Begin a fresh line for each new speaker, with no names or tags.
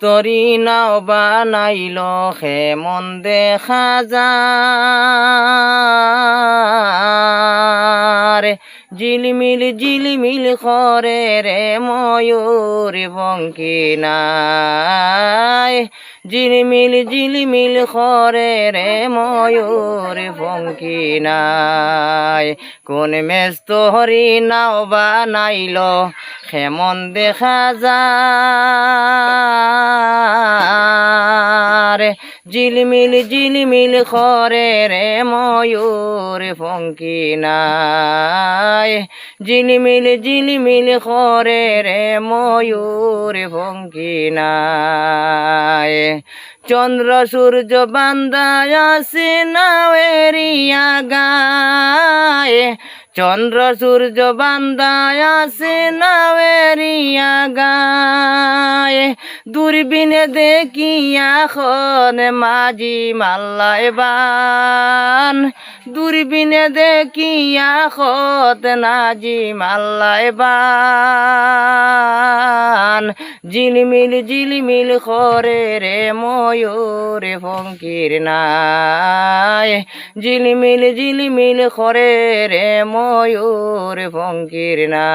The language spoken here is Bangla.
তরি নাও বানাইল কেমন দেখা যায় ঝিলমিল ঝিলমিল করে রে ময়ূর পঙ্খী নাই ঝিলমিল ঝিলমিল করে রে ময়ূর পঙ্খী নাই কোন মেস্ত হরি নাও বানাইল কেমন দেখা যায় ঝিলমিল ঝিলমিল করে রে ময়ূর পঙ্খী নাই ঝিলমিল ঝিলমিল করে রে ময়ূর পঙ্খী নাই চন্দ্র সূর্য বান্দায় আছে নাওয়েরিয়া গায়ে চন্দ্র সূর্য বান্দায় আছে নাওয়েরিয়া গায়ে দূরবীনে দেখিয়া খন মাঝি মাল্লায় বান দূরবীনে দেখিয়া খত নাজি মাল্লায় বান ঝিলমিল ঝিলমিল করে রে ময়ূর পঙ্খীর নাই ঝিলমিল ঝিলমিল করে রে ময়ূর পঙ্খীর নাই।